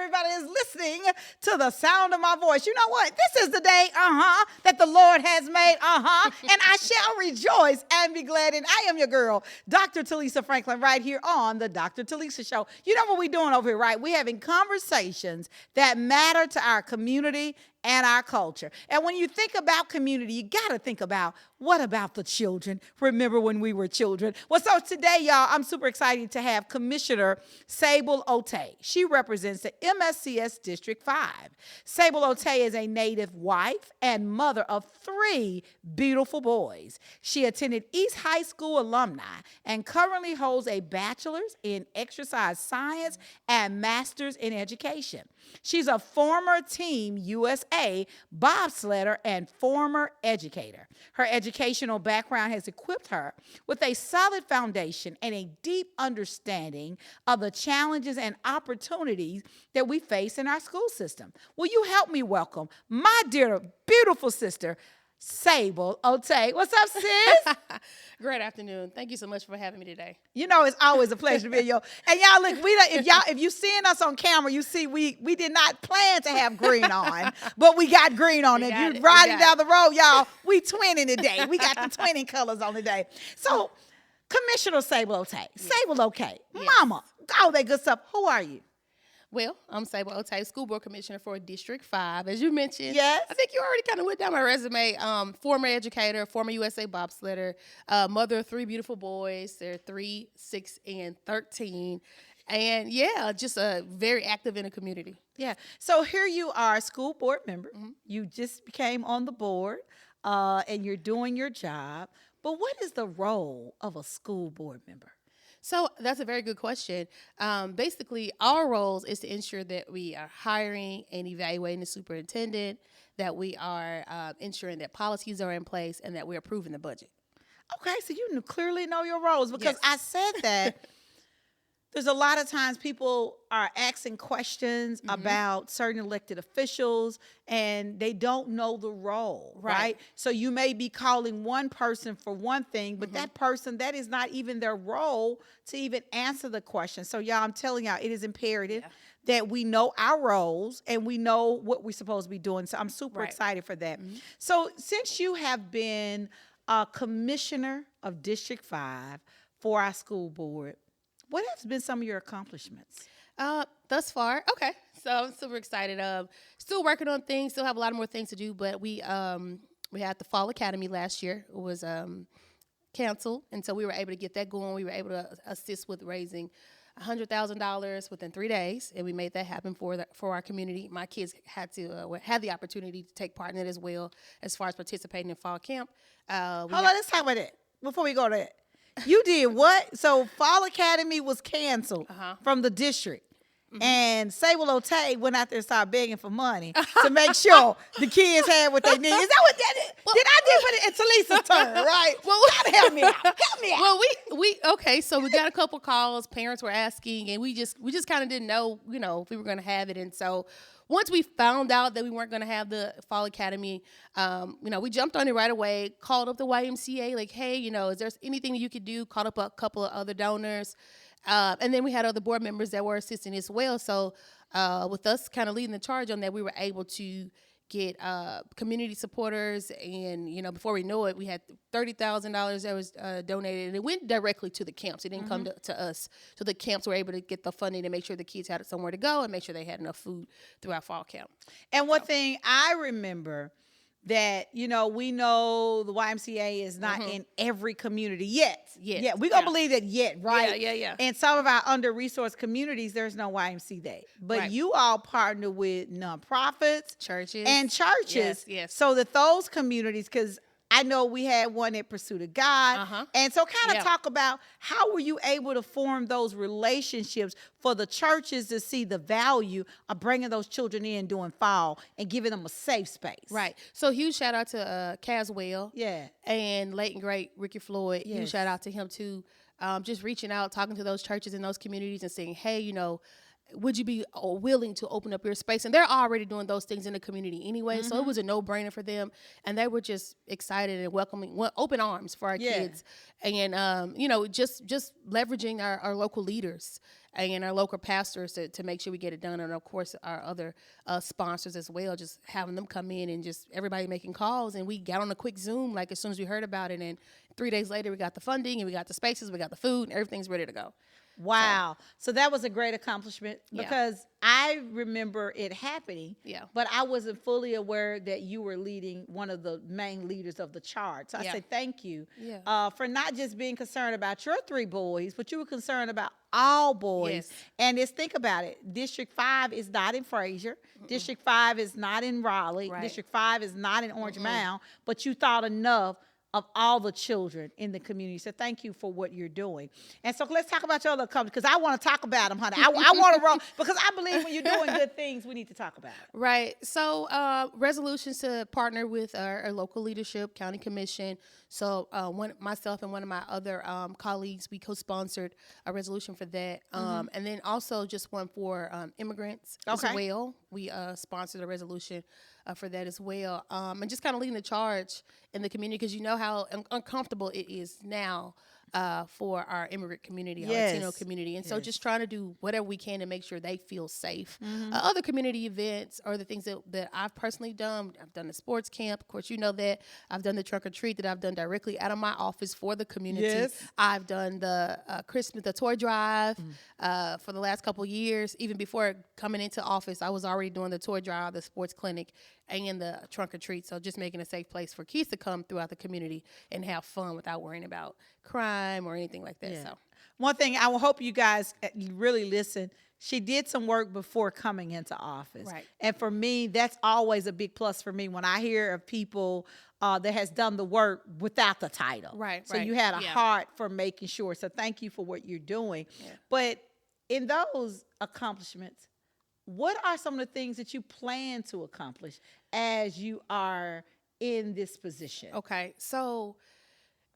everybody is listening to the sound of my voice. You know what? This is the day, that the Lord has made, and I shall rejoice and be glad. And I am your girl, Dr. Telisa Franklin, right here on the Dr. Telisa Show. You know what we're doing over here, right? We're having conversations that matter to our community and our culture. And when you think about community, you got to think about, what about the children? Remember when we were children? Well, so today, y'all, I'm super excited to have Commissioner Sable Otey. She represents the MSCS District 5. Sable Otey is a native wife and mother of 3 beautiful boys. She attended East High School alumni and currently holds a bachelor's in exercise science and master's in education. She's a former Team USA bobsledder and former educator. Her educational background has equipped her with a solid foundation and a deep understanding of the challenges and opportunities that we face in our school system. Will you help me welcome my dear, beautiful sister, Sable Otey? What's up, sis? Great afternoon. Thank you so much for having me today. You know, it's always a pleasure to be here. And y'all, look, if you seeing us on camera, you see we did not plan to have green on, but we got green on. If you're riding down the road, y'all, we twinning today. We got the twinning colors on today. So, Commissioner Sable Otey, Sable Otey, Mama, all that good stuff. Who are you? Well, I'm Sable Otey, School Board Commissioner for District 5. As you mentioned, yes. I think you already kind of went down my resume. Former educator, former USA bobsledder, mother of 3 beautiful boys. They're 3, 6, and 13. And just very active in the community. Yeah. So here you are, a school board member. Mm-hmm. You just became on the board, and you're doing your job. But what is the role of a school board member? So that's a very good question. Basically, our roles is to ensure that we are hiring and evaluating the superintendent, that we are ensuring that policies are in place, and that we're approving the budget. Okay, so you clearly know your roles, because I said that there's a lot of times people are asking questions about certain elected officials and they don't know the role, right? So you may be calling one person for one thing, but that person, that is not even their role to even answer the question. So y'all, I'm telling y'all, it is imperative that we know our roles and we know what we're supposed to be doing. So I'm super excited for that. So since you have been a commissioner of District 5 for our school board, what has been some of your accomplishments? Thus far, okay. So I'm super excited. Still working on things. Still have a lot more things to do. But we had the Fall Academy last year. It was canceled, and so we were able to get that going. We were able to assist with raising $100,000 within 3 days, and we made that happen for our community. My kids had the opportunity to take part in it as well, as far as participating in fall camp. Hold on, let's talk about that before we go to that. You did what? So Fall Academy was canceled from the district. And Sable Otey went out there and started begging for money to make sure the kids had what they need. Is that what that is? Well, I did put it in Telisa's turn, right? Well, gotta help me out. Help me out. Well, so we got a couple calls. Parents were asking, and we just kind of didn't know, if we were going to have it. And so once we found out that we weren't going to have the Fall Academy, we jumped on it right away, called up the YMCA, like, hey, is there anything that you could do? Called up a couple of other donors. And then we had other board members that were assisting as well. So with us kind of leading the charge on that, we were able to get community supporters. And, before we know it, we had $30,000 that was donated. And it went directly to the camps. It didn't come to us. So the camps were able to get the funding to make sure the kids had somewhere to go and make sure they had enough food through our fall camp. And one thing I remember that, we know the YMCA is not in every community yet. Yeah, we're going to believe that yet, right? Yeah. And some of our under-resourced communities, there's no YMCA. But you all partner with nonprofits. Churches. And churches. Yes. So that those communities, because I know we had one at Pursuit of God. And so kind of talk about how were you able to form those relationships for the churches to see the value of bringing those children in during fall and giving them a safe space. Right. So huge shout out to Caswell. Yeah. And late and great Ricky Floyd. Huge shout out to him too. Just reaching out, talking to those churches in those communities and saying, hey, would you be willing to open up your space? And they're already doing those things in the community anyway, so it was a no-brainer for them. And they were just excited and welcoming, open arms for our kids. And just leveraging our local leaders and our local pastors to make sure we get it done. And of course, our other sponsors as well, just having them come in and just everybody making calls. And we got on a quick Zoom like as soon as we heard about it. And 3 days later, we got the funding and we got the spaces, we got the food, and everything's ready to go. Wow. So that was a great accomplishment because I remember it happening, but I wasn't fully aware that you were leading one of the main leaders of the charge. So I say thank you for not just being concerned about your 3 boys, but you were concerned about all boys. And think about it. District 5 is not in Fraser. District 5 is not in Raleigh. District 5 is not in Orange Mound, but you thought enough of all the children in the community. So thank you for what you're doing. And so let's talk about your other companies, because I want to talk about them, honey. I want to roll, because I believe when you're doing good things, we need to talk about it. Right. So resolutions to partner with our local leadership, county commission. So myself and one of my other colleagues, we co-sponsored a resolution for that. And then also just one for immigrants as well. We sponsored a resolution for that as well. And just kind of leading the charge in the community, because you know how uncomfortable it is now for our immigrant community, our Latino community. And so just trying to do whatever we can to make sure they feel safe. Other community events are the things that I've personally done. I've done the sports camp. Of course, you know that. I've done the trunk or treat that I've done directly out of my office for the community. I've done the the toy drive for the last couple of years. Even before coming into office, I was already doing the toy drive, the sports clinic, and the trunk or treat. So just making a safe place for kids to come throughout the community and have fun without worrying about crime or anything like that. So one thing, I will hope you guys really listen. She did some work before coming into office. And for me, that's always a big plus for me when I hear of people that has done the work without the title. So you had a heart for making sure. So thank you for what you're doing. But in those accomplishments, what are some of the things that you plan to accomplish as you are in this position? Okay, so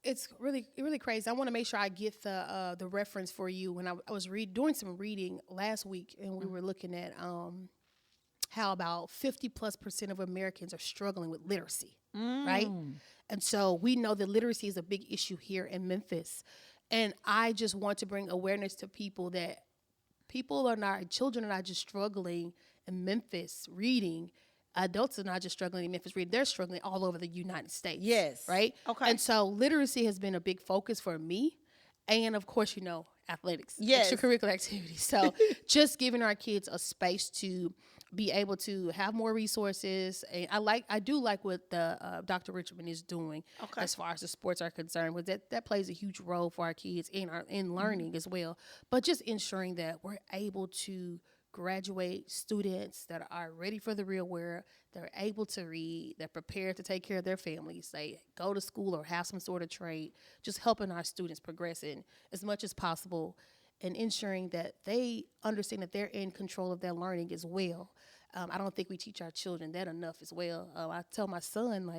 it's really crazy. I want to make sure I get the reference for you. When I was doing some reading last week, and we were looking at how about 50+% of Americans are struggling with literacy, right? And so we know that literacy is a big issue here in Memphis. And I just want to bring awareness to people that children are not just struggling in Memphis reading. Adults are not just struggling in Memphis reading. They're struggling all over the United States. Right? And so literacy has been a big focus for me. And of course, athletics, extracurricular activities. So just giving our kids a space to be able to have more resources. And I do like what the Dr. Richmond is doing as far as the sports are concerned. But that plays a huge role for our kids in learning as well. But just ensuring that we're able to graduate students that are ready for the real world, they're able to read, they're prepared to take care of their families, they go to school or have some sort of trade, just helping our students progress in as much as possible and ensuring that they understand that they're in control of their learning as well. I don't think we teach our children that enough as well. I tell my son,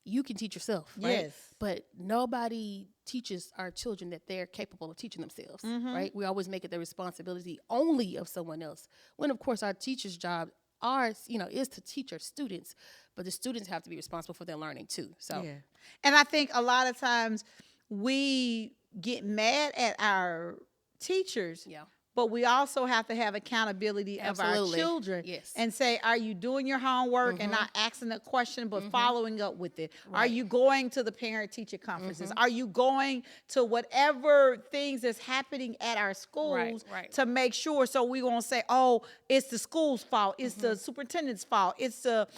you can teach yourself, right? But nobody teaches our children that they're capable of teaching themselves, right? We always make it the responsibility only of someone else. When, of course, our teacher's job is to teach our students, but the students have to be responsible for their learning too. So, and I think a lot of times we get mad at our teachers. But we also have to have accountability of our children and say, are you doing your homework and not asking a question, but following up with it? Are you going to the parent-teacher conferences? Are you going to whatever things that's happening at our schools to make sure? So we won't say, oh, it's the school's fault. It's the superintendent's fault. It's the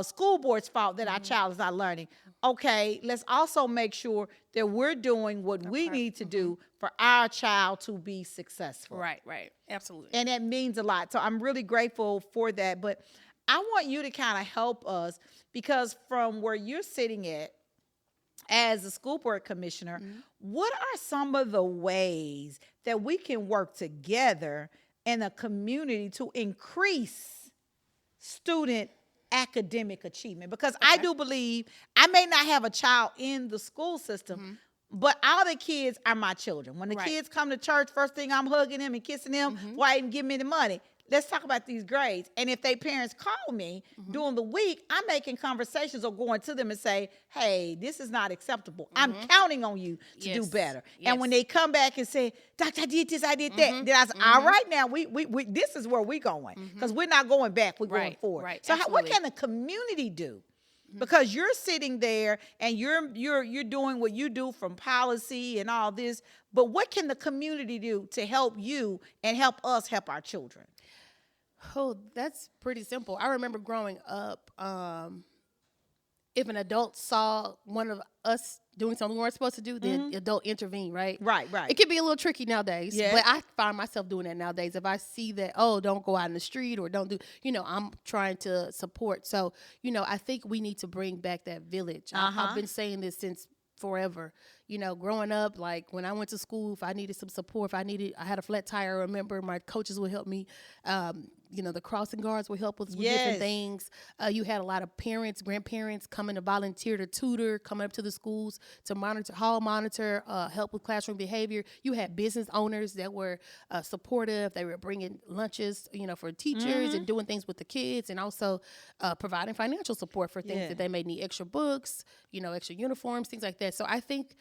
school board's fault that our child is not learning. Okay, let's also make sure that we're doing what we need to do for our child to be successful. Right. Absolutely. And that means a lot. So I'm really grateful for that. But I want you to kind of help us, because from where you're sitting at as a school board commissioner, what are some of the ways that we can work together in a community to increase student academic achievement? Because I do believe I may not have a child in the school system, But all the kids are my children. When the Right. kids come to church, first thing I'm hugging them and kissing them before I even give me the money. Let's talk about these grades. And if their parents call me during the week, I'm making conversations or going to them and say, hey, this is not acceptable. I'm counting on you to do Yes. better. Yes. And when they come back and say, Doctor, I did this, I did that. Then I say, all right, now we this is where we're going. Because we're not going back, we're going Right, forward. right, So what absolutely. can the community do? Because you're sitting there and you're doing what you do from policy and all this, but what can the community do to help you and help us help our children? Oh, that's pretty simple. I remember growing up, if an adult saw one of us doing something we weren't supposed to do, the adult intervened, right? Right. It can be a little tricky nowadays, Yeah. but I find myself doing that nowadays. If I see that, oh, don't go out in the street or don't do, I'm trying to support. So, I think we need to bring back that village. I've been saying this since forever. Growing up, like when I went to school, if I needed some support, I had a flat tire, I remember my coaches would help me. The crossing guards would help us with different Yes. things. You had a lot of parents, grandparents coming to volunteer to tutor, coming up to the schools to hall monitor, help with classroom behavior. You had business owners that were supportive. They were bringing lunches, for teachers and doing things with the kids, and also providing financial support for things Yeah. that they may need, extra books, extra uniforms, things like that. So I think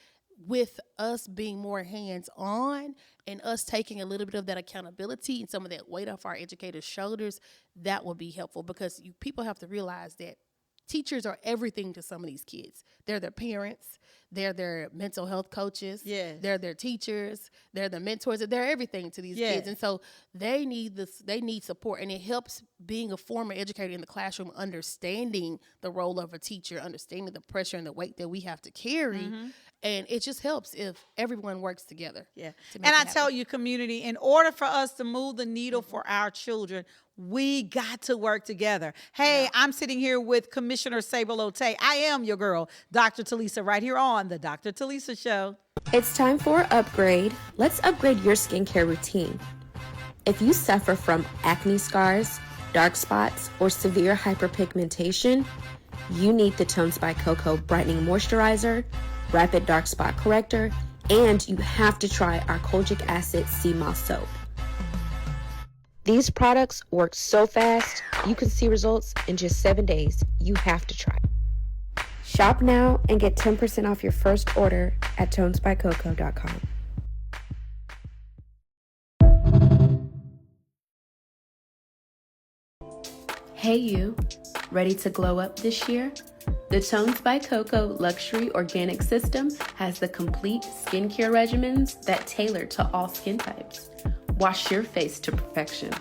with us being more hands-on and us taking a little bit of that accountability and some of that weight off our educators' shoulders, that will be helpful, because people have to realize that teachers are everything to some of these kids. They're their parents. They're their mental health coaches. Yes. They're their teachers. They're the mentors. They're everything to these Yes. kids. And so they need support. And it helps being a former educator in the classroom, understanding the role of a teacher, understanding the pressure and the weight that we have to carry. And it just helps if everyone works together. Yeah. to make And it I tell happen. you, community, in order for us to move the needle for our children, we got to work together. Hey, I'm sitting here with Commissioner Sable Otey. I am your girl, Dr. Telisa, right here on the Dr. Telisa Show. It's time for an upgrade. Let's upgrade your skincare routine. If you suffer from acne scars, dark spots, or severe hyperpigmentation, you need the Tones by Coco Brightening Moisturizer, Rapid Dark Spot Corrector, and you have to try our Kojic Acid Sea Moss Soap. These products work so fast, you can see results in just 7 days. You have to try. Shop now and get 10% off your first order at tonesbycoco.com. Hey you, ready to glow up this year? The Tones by Coco Luxury Organic System has the complete skincare regimens that tailor to all skin types. Wash your face to perfection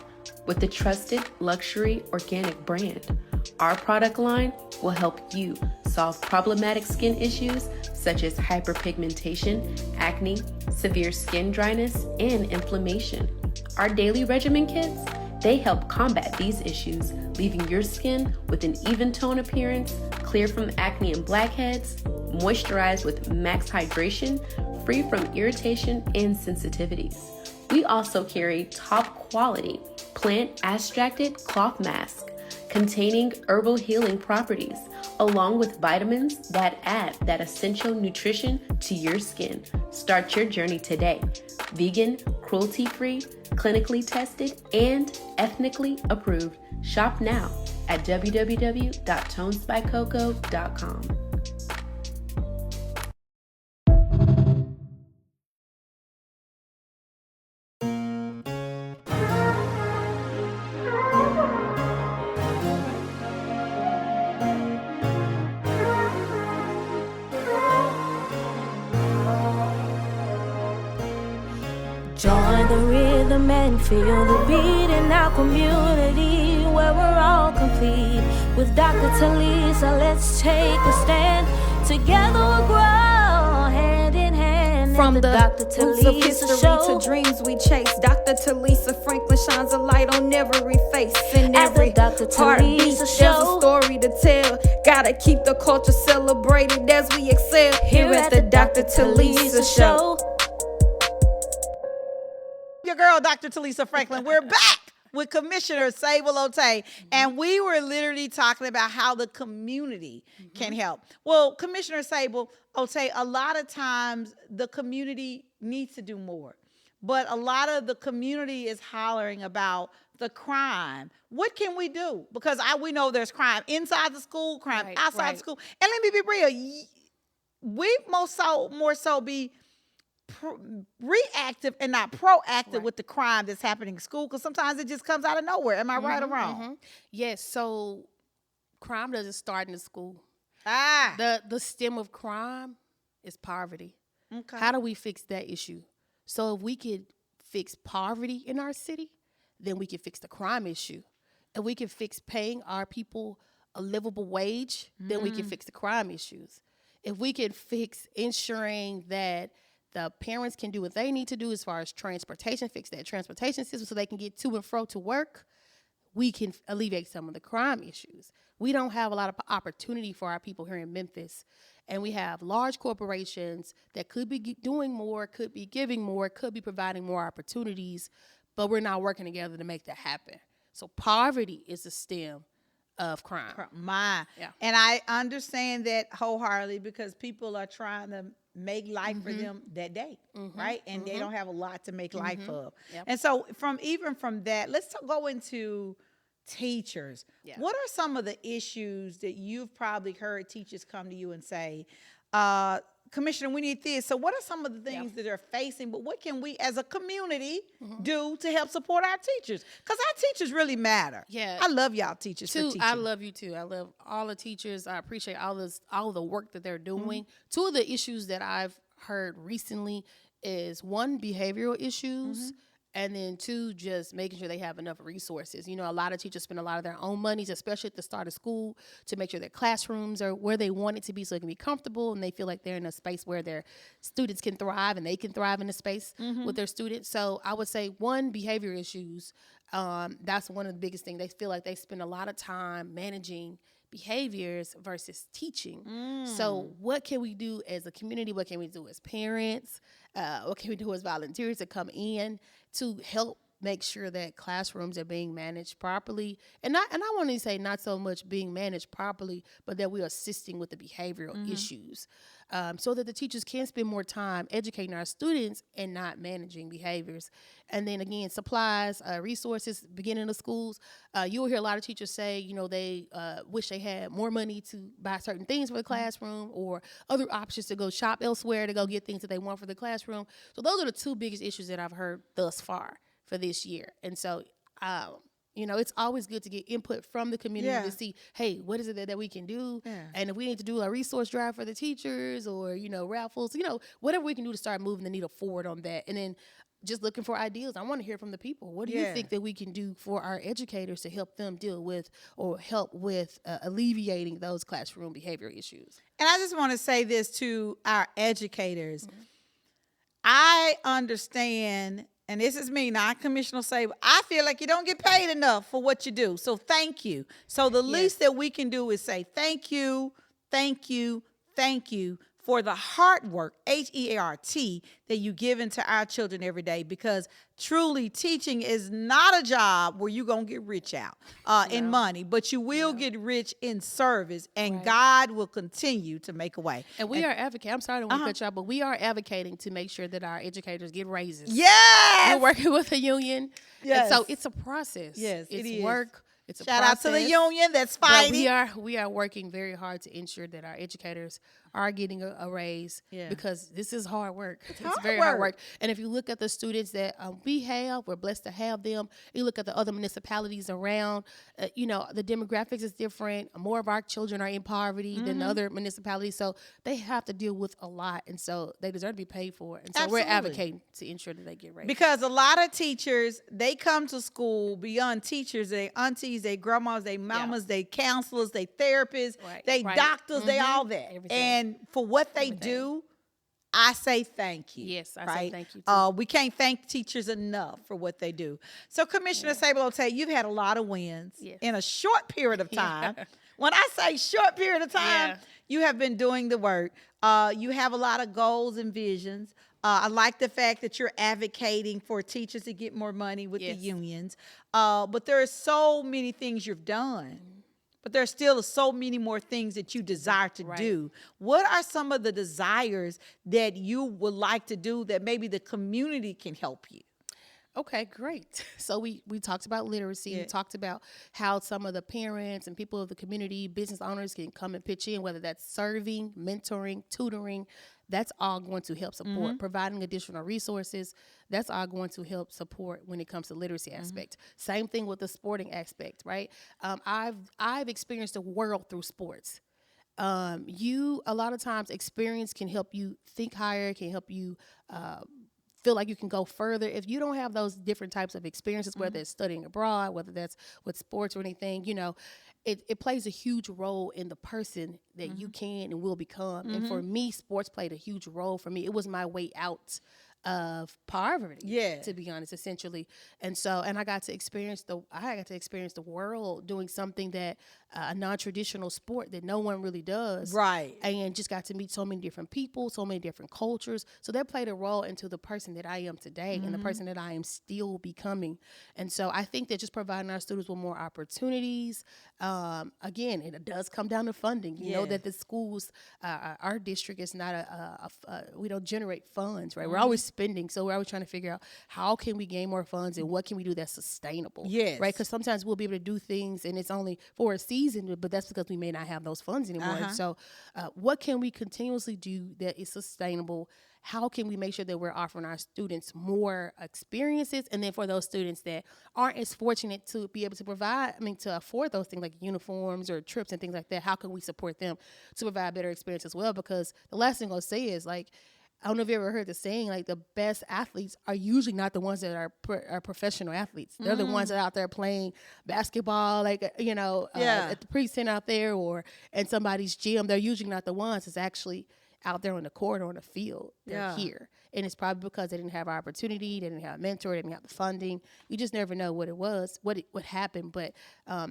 with the trusted luxury organic brand. Our product line will help you solve problematic skin issues such as hyperpigmentation, acne, severe skin dryness, and inflammation. Our daily regimen kits, they help combat these issues, leaving your skin with an even tone appearance, clear from acne and blackheads, moisturized with max hydration, free from irritation and sensitivities. We also carry top quality plant extracted cloth mask containing herbal healing properties, along with vitamins that add that essential nutrition to your skin. Start your journey today. Vegan, cruelty-free, clinically tested, and ethnically approved. Shop now at www.tonesbycoco.com. Join the rhythm and feel the beat in our community where we're all complete. With Dr. Telisa, let's take a stand. Together we'll grow hand in hand. From in the Dr. roots of Telisa history show. to dreams we chase, Dr. Talisa Franklin shines a light on every face and At the every Dr. heartbeat. Telisa There's a show. story to tell. Gotta keep the culture celebrated as we excel here at the Dr. Talisa Show. Your girl, Dr. Telisa Franklin. We're back with Commissioner Sable Otey, and we were literally talking about how the community can help. Well, Commissioner Sable Otey, a lot of times the community needs to do more, but a lot of the community is hollering about the crime. What can we do? Because we know there's crime inside the school, crime outside the school, and let me be real. We more so be reactive and not proactive with the crime that's happening in school, because sometimes it just comes out of nowhere. Am I right or wrong? Yes. So crime doesn't start in the school. The stem of crime is poverty. Okay. How do we fix that issue? So if we could fix poverty in our city, then we can fix the crime issue. If we can fix paying our people a livable wage, then we can fix the crime issues. If we can fix ensuring that the parents can do what they need to do as far as transportation, fix that transportation system so they can get to and fro to work, we can alleviate some of the crime issues. We don't have a lot of opportunity for our people here in Memphis. And we have large corporations that could be doing more, could be giving more, could be providing more opportunities, but we're not working together to make that happen. So poverty is the stem of crime. And I understand that wholeheartedly, because people are trying to make life for them that day, right? And they don't have a lot to make life of. Yep. And so from that, let's go into teachers. Yeah. What are some of the issues that you've probably heard teachers come to you and say, Commissioner, we need this. So what are some of the things that they're facing, but what can we as a community do to help support our teachers? Because our teachers really matter. Yeah. I love y'all teachers for teaching. I love you too. I love all the teachers. I appreciate all the work that they're doing. Two of the issues that I've heard recently is, one, behavioral issues. And then two, just making sure they have enough resources. You know, a lot of teachers spend a lot of their own monies, especially at the start of school, to make sure their classrooms are where they want it to be so it can be comfortable and they feel like they're in a space where their students can thrive and they can thrive in a space with their students. So I would say, one, behavior issues. That's one of the biggest things. They feel like they spend a lot of time managing behaviors versus teaching. So what can we do as a community? What can we do as parents? What can we do as volunteers to come in to help make sure that classrooms are being managed properly? And I want to say not so much being managed properly, but that we're assisting with the behavioral issues, so that the teachers can spend more time educating our students and not managing behaviors. And then again, supplies, resources, beginning of schools. You'll hear a lot of teachers say, you know, they wish they had more money to buy certain things for the classroom, or other options to go shop elsewhere to go get things that they want for the classroom. So those are the two biggest issues that I've heard thus far for this year. And so, you know, it's always good to get input from the community to see, hey, what is it that we can do? And if we need to do a resource drive for the teachers, or, you know, raffles, you know, whatever we can do to start moving the needle forward on that. And then just looking for ideas. I want to hear from the people. What do you think that we can do for our educators to help them deal with, or help with alleviating those classroom behavior issues? And I just want to say this to our educators. I understand, and this is me, not Commissioner Sable, I feel like you don't get paid enough for what you do. So thank you. So the least that we can do is say thank you, thank you, thank you for the hard work, HEART, that you give into our children every day, because truly teaching is not a job where you're going to get rich out in money, but you will get rich in service, and God will continue to make a way. And we are advocating, I'm sorry I don't want to cut you off, but we are advocating to make sure that our educators get raises. Yes! We're working with a union. Yes. And so it's a process. Yes, it's it is. Work. It's a Shout process. out to the union that's fighting. We are working very hard to ensure that our educators are getting a raise, because this is hard work. It's very hard work. And if you look at the students that we have, we're blessed to have them. You look at the other municipalities around, you know, the demographics is different. More of our children are in poverty than the other municipalities. So they have to deal with a lot. And so they deserve to be paid for it. And so we're advocating to ensure that they get raised. Because a lot of teachers, they come to school beyond teachers, they aunties, they grandmas, they mamas, they counselors, they therapists, they doctors, they all that. Everything. And for what they do, I say thank you. Yes, I say thank you too. We can't thank teachers enough for what they do. So Commissioner Sable Otey, you've had a lot of wins in a short period of time. When I say short period of time, you have been doing the work. You have a lot of goals and visions. I like the fact that you're advocating for teachers to get more money with the unions. But there are so many things you've done. But there's still so many more things that you desire to do. What are some of the desires that you would like to do that maybe the community can help you? Okay, great. So we talked about literacy. We talked about how some of the parents and people of the community, business owners can come and pitch in, whether that's serving, mentoring, tutoring. That's all going to help support. Providing additional resources, that's all going to help support when it comes to literacy aspect. Same thing with the sporting aspect, right? I've experienced the world through sports. A lot of times experience can help you think higher, can help you feel like you can go further. If you don't have those different types of experiences, whether it's studying abroad, whether that's with sports or anything, it plays a huge role in the person that you can and will become. And for me, sports played a huge role for me. It was my way out of poverty, to be honest, essentially. And I got to experience the world doing something that a non-traditional sport that no one really does. Right. And just got to meet so many different people, so many different cultures. So that played a role into the person that I am today and the person that I am still becoming. And so I think that just providing our students with more opportunities, again, it does come down to funding. You know that the schools, our district is not we don't generate funds, right? We're always spending. So we're always trying to figure out how can we gain more funds and what can we do that's sustainable. Yes. Right? Because sometimes we'll be able to do things and it's only for a season, but that's because we may not have those funds anymore. So what can we continuously do that is sustainable? How can we make sure that we're offering our students more experiences? And then for those students that aren't as fortunate to be able to to afford those things like uniforms or trips and things like that, how can we support them to provide better experience as well? Because the last thing I'll say is, like, I don't know if you ever heard the saying, like, the best athletes are usually not the ones that are professional athletes. They're the ones that are out there playing basketball, at the precinct out there or in somebody's gym. They're usually not the ones that's actually out there on the court or on the field. They're here. And it's probably because they didn't have our opportunity, they didn't have a mentor, they didn't have the funding. You just never know what it was, what happened. But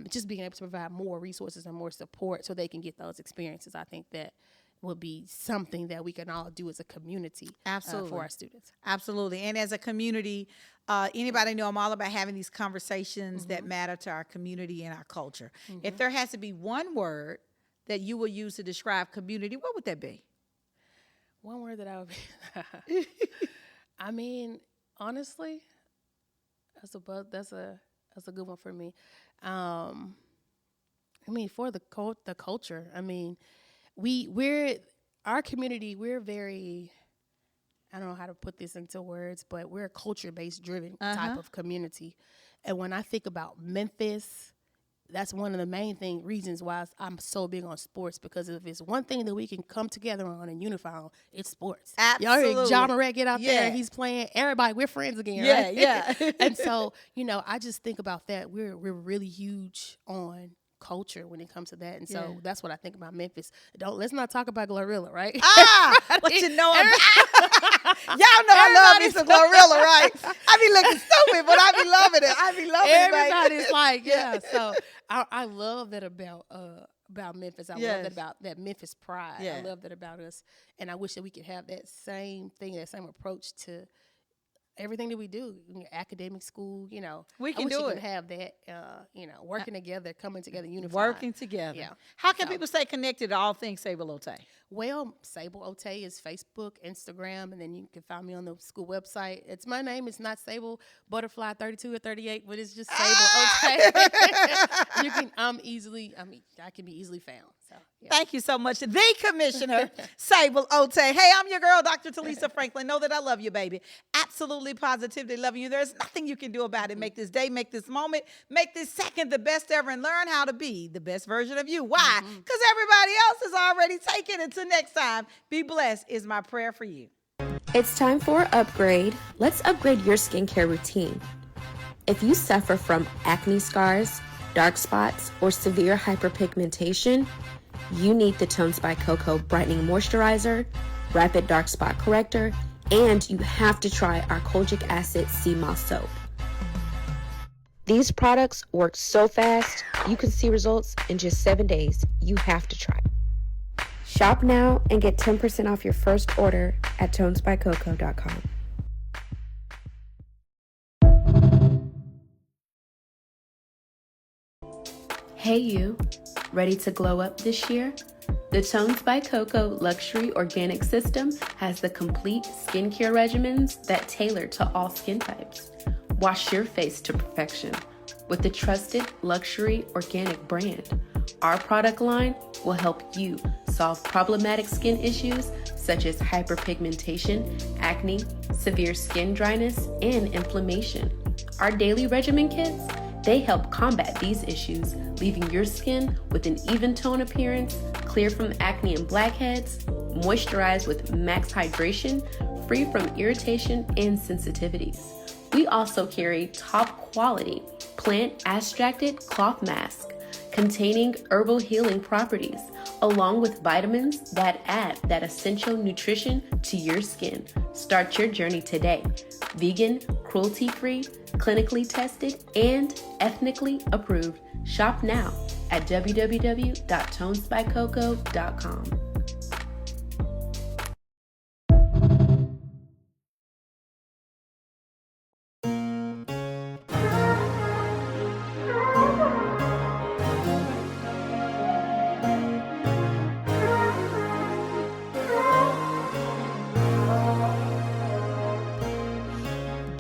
just being able to provide more resources and more support so they can get those experiences, I think that will be something that we can all do as a community for our students. Absolutely. And as a community, anybody know I'm all about having these conversations that matter to our community and our culture. If there has to be one word that you will use to describe community, what would that be? One word that I would be, I mean, honestly, that's a good one for me. For the culture, we're our community, we're very, I don't know how to put this into words, but we're a culture-based driven type of community. And when I think about Memphis, that's one of the main reasons why I'm so big on sports, because if it's one thing that we can come together on and unify on, it's sports. Absolutely. Y'all heard John Moret get out there, he's playing, everybody, we're friends again, right? Yeah. And so, I just think about that. We're really huge on culture when it comes to that, and so that's what I think about Memphis. Let's not talk about Glorilla, right? What you know about y'all know I love me some Glorilla, right? I be looking stupid, but I be loving it. Everybody's like, So I love that about Memphis. I love that about that Memphis pride. I love that about us, and I wish that we could have that same thing, that same approach to everything that we do, academic school, we can do it. Have that, working together, coming together, unified. Working together. Yeah. How can people stay connected to all things Sable Otey? Well, Sable Otey is Facebook, Instagram, and then you can find me on the school website. My name is not Sable Butterfly 32 or 38, but it's just Sable Otey. I can be easily found. So, Thank you so much. The Commissioner, Sable Otey. Hey, I'm your girl, Dr. Telisa Franklin. Know that I love you, baby. Absolutely, positively loving you. There's nothing you can do about it. Make this day, make this moment, make this second the best ever, and learn how to be the best version of you. Why? Because everybody else is already taken. Until next time, be blessed is my prayer for you. It's time for an upgrade. Let's upgrade your skincare routine. If you suffer from acne scars, dark spots, or severe hyperpigmentation, you need the Tones by Coco Brightening Moisturizer, Rapid Dark Spot Corrector, and you have to try our Kojic Acid Sea Moss Soap. These products work so fast, you can see results in just 7 days. You have to try. Shop now and get 10% off your first order at tonesbycoco.com. Hey you, ready to glow up this year? The Tones by Coco Luxury Organic System has the complete skincare regimens that tailor to all skin types. Wash your face to perfection with the trusted luxury organic brand. Our product line will help you solve problematic skin issues such as hyperpigmentation, acne, severe skin dryness, and inflammation. Our daily regimen kits, they help combat these issues, leaving your skin with an even tone appearance, clear from acne and blackheads, moisturized with max hydration, free from irritation and sensitivities. We also carry top quality plant extracted cloth mask containing herbal healing properties, along with vitamins that add that essential nutrition to your skin. Start your journey today. Vegan, cruelty-free, clinically tested, and ethnically approved. Shop now at www.tonesbycoco.com.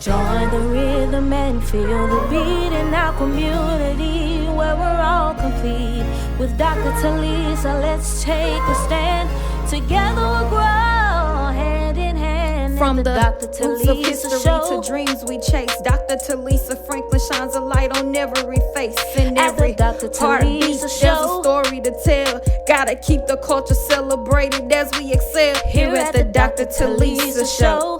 Join the rhythm and feel the beat in our community where we're all complete. With Dr. Telisa, let's take a stand. Together we'll grow hand in hand. From the Dr. roots of Telisa history show. to dreams we chase, Dr. Talisa Franklin shines a light on every face and At the every Dr. heartbeat. Telisa There's show. a story to tell. Gotta keep the culture celebrated as we excel here at the Dr. Talisa show.